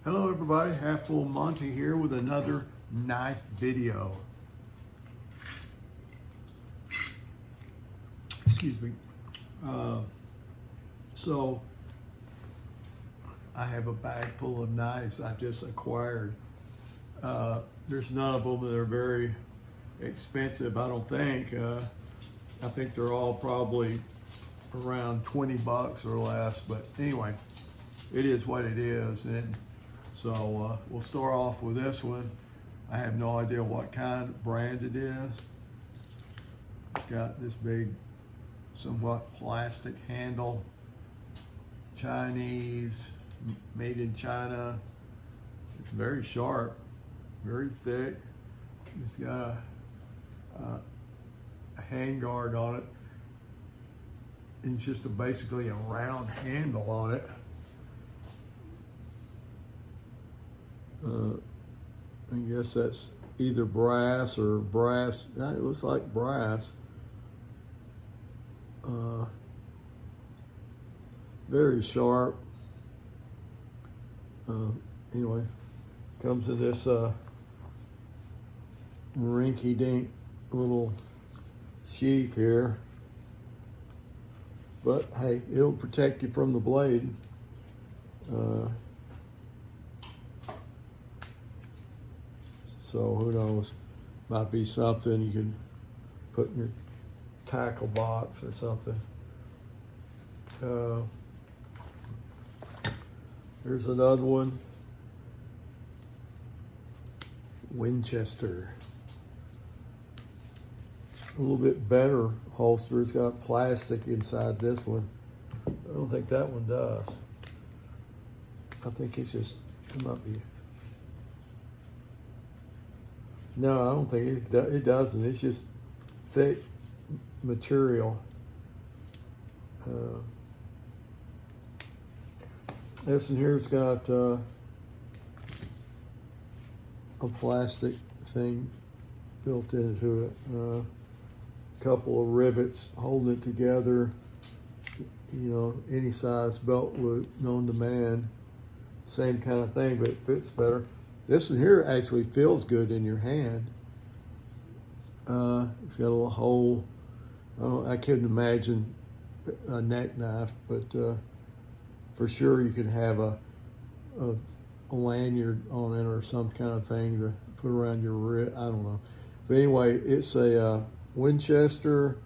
Hello everybody, Half Full Monty here with another knife video. Excuse me. So I have a bag full of knives I just acquired. There's none of them that are very expensive, I don't think. I think they're all probably around 20 bucks or less, but anyway, it is what it is. And so we'll start off with this one. I have no idea what kind of brand it is. It's got this big, somewhat plastic handle. Chinese, made in China. It's very sharp, very thick. It's got a hand guard on it. And it's just basically a round handle on it. I guess that's either brass or brass. It looks like brass. Very sharp. Anyway, comes in this rinky-dink little sheath here. But hey, it'll protect you from the blade. So who knows, might be something you can put in your tackle box or something. Here's another one. Winchester. A little bit better holster. It's got plastic inside this one. I don't think that one does. I think it's just, it might be. No, I don't think it doesn't. It's just thick material. This one here's got a plastic thing built into it. A couple of rivets holding it together. You know, any size belt loop known to man. Same kind of thing, but it fits better. This one here actually feels good in your hand. It's got a little hole. I couldn't imagine a neck knife, but for sure you could have a lanyard on it or some kind of thing to put around your wrist. I don't know. But anyway, it's a Winchester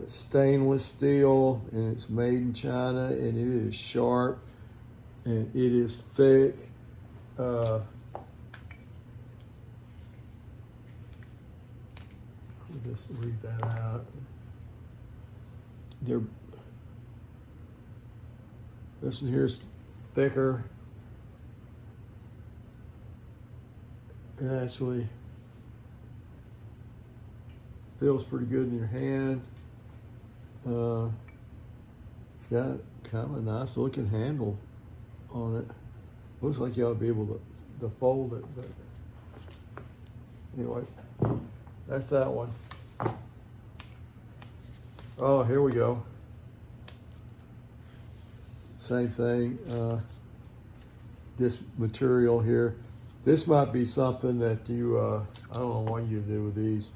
stainless steel, and it's made in China, and it is sharp. And it is thick. Just read that out. This one here's thicker. It actually feels pretty good in your hand. It's got kind of a nice looking handle on it. Looks like you ought to be able to fold it, but anyway, that's that one. Oh, here we go. Same thing. This material here. This might be something that you, I don't know what you do with these.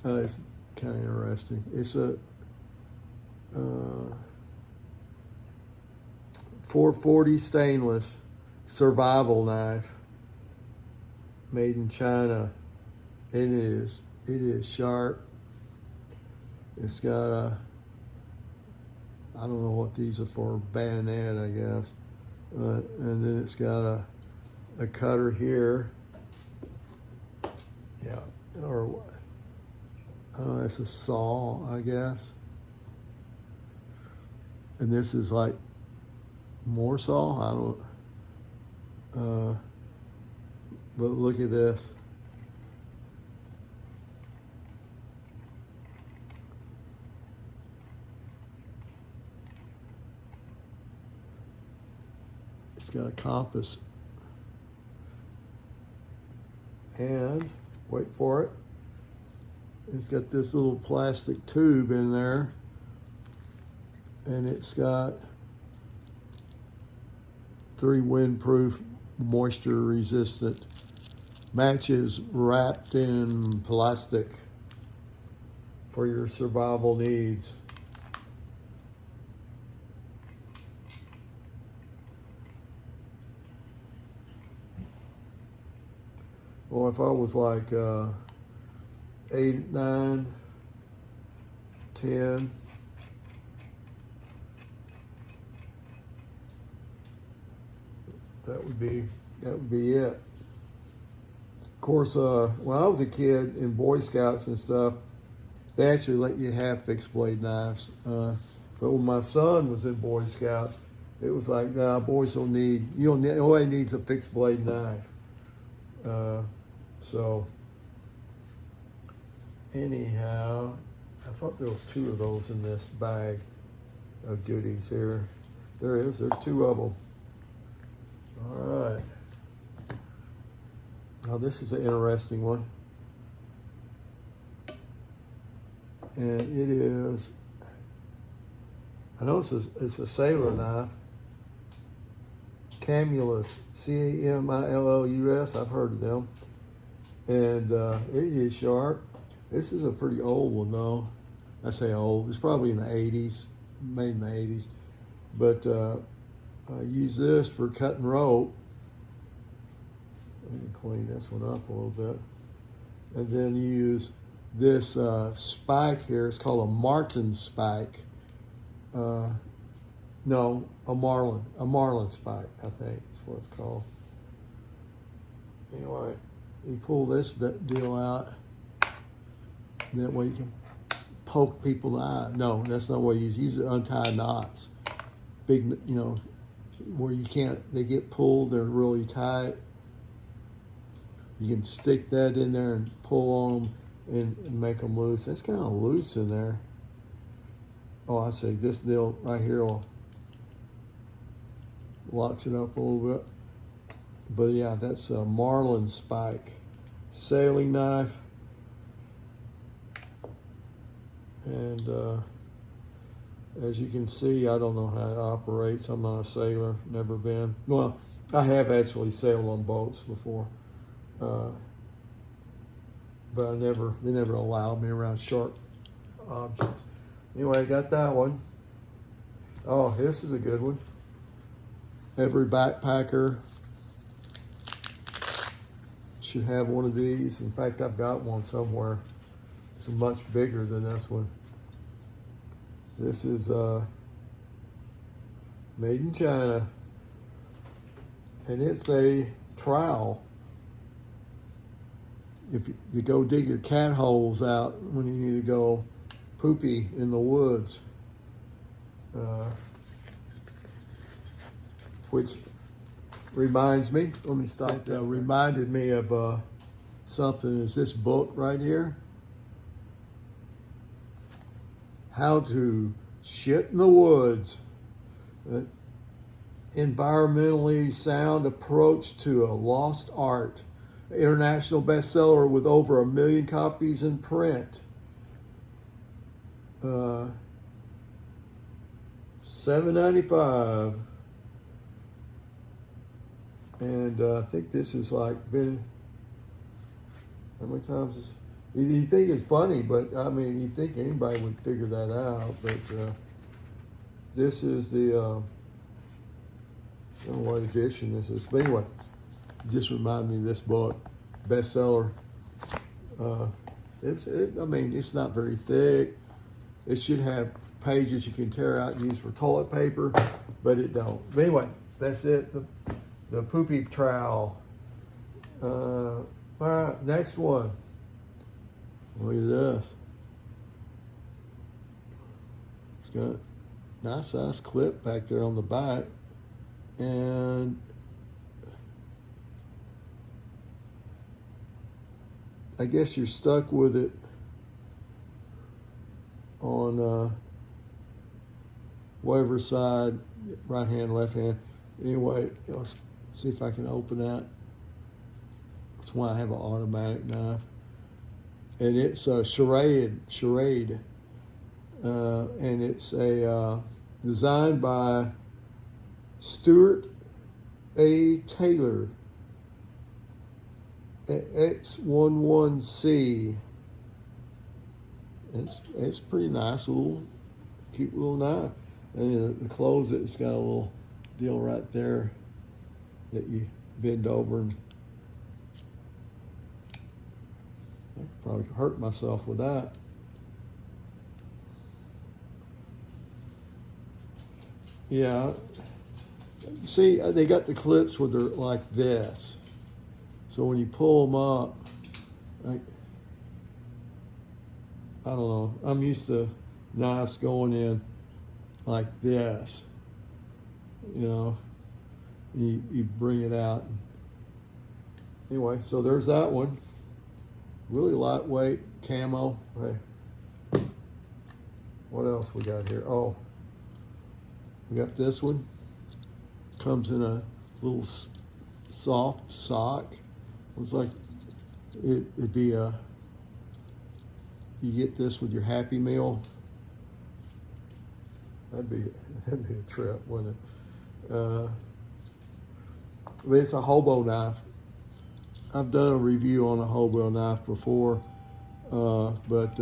It's kind of interesting. It's a 440 stainless survival knife made in China. It is sharp. It's got a, I don't know what these are for, bayonet, I guess. And then it's got a cutter here. Yeah, or it's a saw, I guess. And this is like more saw, I don't, but look at this. It's got a compass. And, wait for it, it's got this little plastic tube in there, and it's got 3 windproof, moisture resistant. Matches wrapped in plastic for your survival needs. Well, if I was like 8, 9, 10, that would be it. Of course, when I was a kid in Boy Scouts and stuff, they actually let you have fixed blade knives. But when my son was in Boy Scouts, it was like, nah, boys don't need, nobody needs a fixed blade knife. So anyhow, I thought there was 2 of those in this bag of goodies here. There is, there's 2 of them. All right. Now this is an interesting one. And it is, I know it's a sailor knife. Camillus, Camillus. I've heard of them. And it is sharp. This is a pretty old one though. I say old, it's probably in the 80s, made in the 80s. But I use this for cutting rope. Let me clean this one up a little bit. And then use this spike here. It's called a Martin spike. No, a Marlin spike, I think is what it's called. Anyway, you pull this deal out. That way you can poke people in the eye. No, that's not what you use. Use it to untie knots. Big, where you can't, they get pulled, they're really tight. You can stick that in there and pull on them and make them loose. That's kind of loose in there. Oh, I see. This deal right here will locks it up a little bit. But yeah, that's a Marlin spike. Sailing knife. And as you can see, I don't know how it operates. I'm not a sailor, never been. Well, I have actually sailed on boats before. But they never allowed me around sharp objects. Anyway, I got that one. Oh, this is a good one. Every backpacker should have one of these. In fact, I've got one somewhere. It's much bigger than this one. This is made in China. And it's a trowel. If you go dig your cat holes out when you need to go poopy in the woods. Which reminds me, let me stop that. Reminded me of something, is this book right here. How to Shit in the Woods. Environmentally sound approach to a lost art. International bestseller with over 1 million copies in print. $7.95. And I think this is like been, how many times is, you think it's funny, but I mean, you think anybody would figure that out, but this is the, I don't know what edition this is, but anyway, it just reminded me of this book, bestseller. I mean, it's not very thick. It should have pages you can tear out and use for toilet paper, but it don't. But anyway, that's it, the poopy trowel. All right, next one. Look at this. It's got a nice size clip back there on the back. And I guess you're stuck with it on whatever side, right hand, left hand. Anyway, let's see if I can open that. That's why I have an automatic knife. And it's a charade, and it's a designed by Stuart A. Taylor X11C. It's pretty nice, cute little knife. And to close it, it's got a little deal right there that you bend over, and I could probably hurt myself with that. Yeah. See, they got the clips where they're like this. So when you pull them up, like, I don't know, I'm used to knives going in like this. You know, you bring it out. Anyway, so there's that one. Really lightweight camo. Hey, what else we got here? Oh, we got this one. Comes in a little soft sock. Looks like it'd be a, you get this with your Happy Meal. That'd be a trip, wouldn't it? But it's a hobo knife. I've done a review on a hobo knife before, but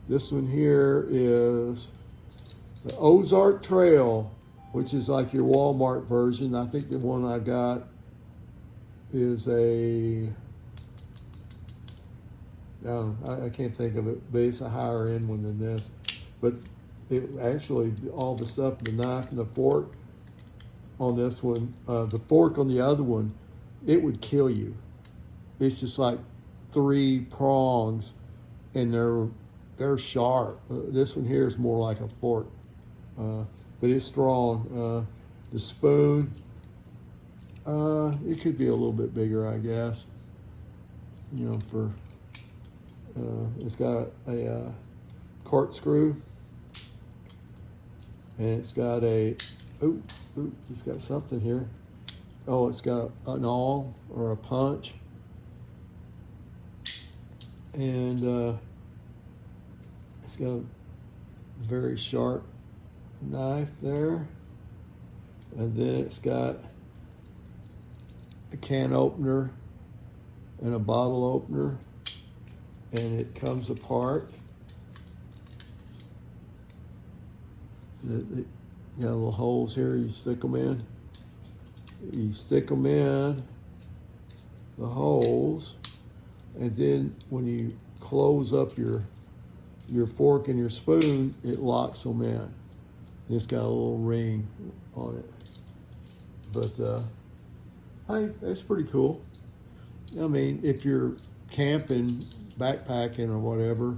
this one here is the Ozark Trail, which is like your Walmart version. I think the one I got is I can't think of it, but it's a higher end one than this. But it actually, all the stuff, the knife and the fork on this one, the fork on the other one, it would kill you. It's just like 3 prongs, and they're sharp. This one here is more like a fork, but it's strong. The spoon, it could be a little bit bigger, I guess. You know, for it's got a corkscrew, and it's got it's got something here. Oh, it's got an awl or a punch, and it's got a very sharp knife there, and then it's got a can opener and a bottle opener, and it comes apart. You got little holes here, you stick them in. You stick them in the holes, and then when you close up your fork and your spoon, it locks them in. It's got a little ring on it. But hey, that's pretty cool. I mean, if you're camping, backpacking, or whatever,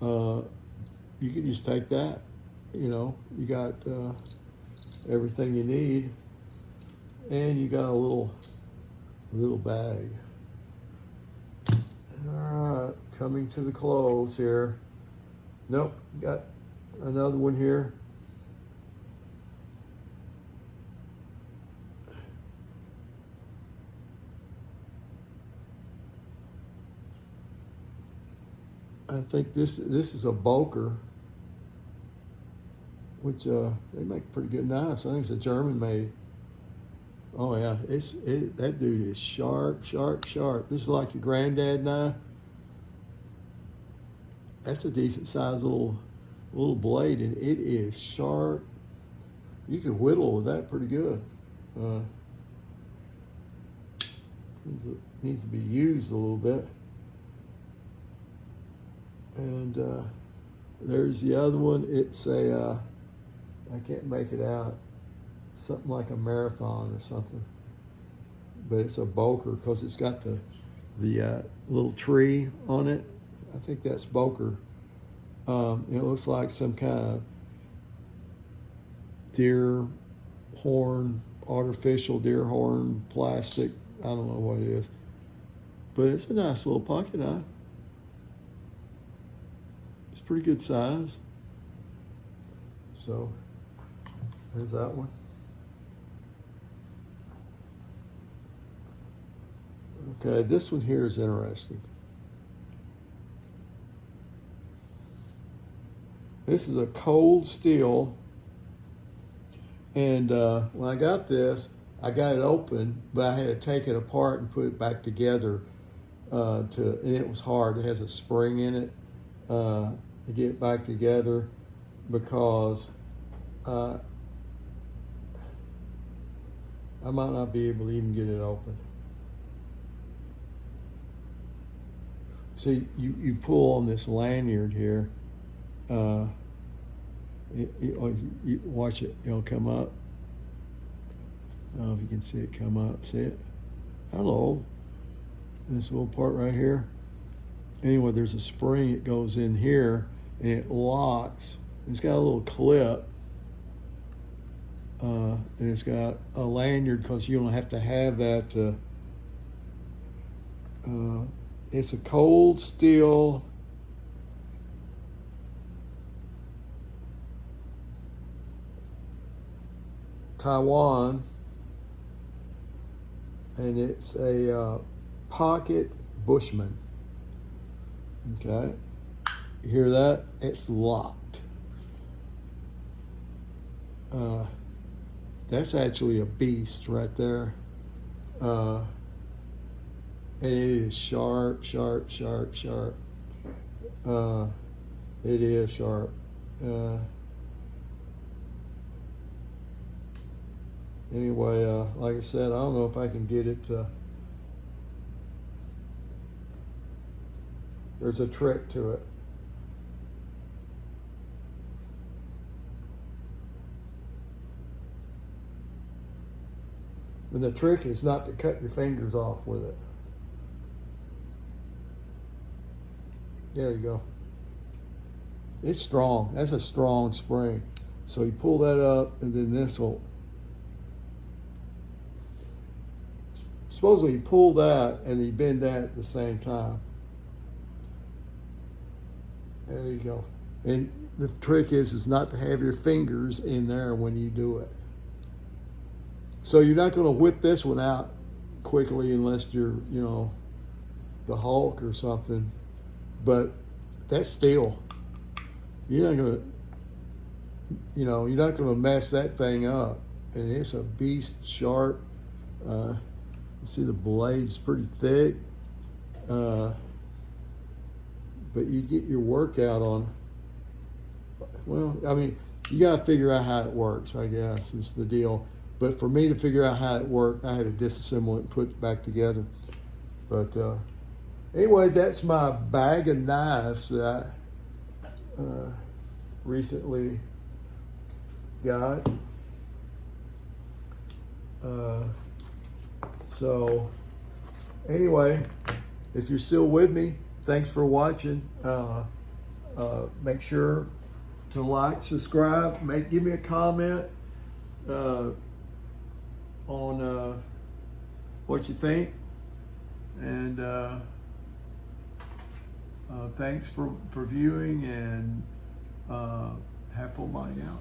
you can just take that. You know, you got everything you need, and you got a little bag. All right, coming to the close here. Nope, got another one here. I think this is a Boker, which they make pretty good knives. I think it's a German made. Oh yeah, that dude is sharp, sharp, sharp. This is like your granddad knife. That's a decent sized little blade, and it is sharp. You can whittle with that pretty good. Needs to be used a little bit. And there's the other one. It's a, I can't make it out. Something like a Marathon or something. But it's a Boker because it's got the little tree on it. I think that's Boker. It looks like some kind of deer horn, artificial deer horn, plastic. I don't know what it is. But it's a nice little pocket knife. It's pretty good size. So there's that one. Okay, this one here is interesting. This is a Cold Steel And when I got this, I got it open, but I had to take it apart and put it back together. And it was hard. It has a spring in it to get it back together because I might not be able to even get it open. See, you pull on this lanyard here. You watch it, it'll come up. I don't know if you can see it come up. See it? Hello. This little part right here. Anyway, there's a spring. It goes in here and it locks. It's got a little clip. And it's got a lanyard because you don't have to have that. It's a cold steel. Taiwan, and it's a pocket Bushman. Okay, you hear that? It's locked. That's actually a beast right there. And it is sharp, sharp, sharp, sharp. It is sharp. Anyway, like I said, I don't know if I can get it to. There's a trick to it. And the trick is not to cut your fingers off with it. There you go. It's strong. That's a strong spring. So you pull that up, and then this will. Supposedly you pull that and you bend that at the same time. There you go. And the trick is not to have your fingers in there when you do it. So you're not going to whip this one out quickly unless you're, the Hulk or something. But that's steel. You're not going to, you're not going to mess that thing up. And it's a beast sharp. You see the blade's pretty thick, but you get your workout on. Well, I mean, you got to figure out how it works, I guess, is the deal. But for me to figure out how it worked, I had to disassemble it and put it back together. But anyway, that's my bag of knives that I recently got. So anyway, if you're still with me, thanks for watching. Make sure to like, subscribe, give me a comment on what you think. And thanks for viewing, and have full body out.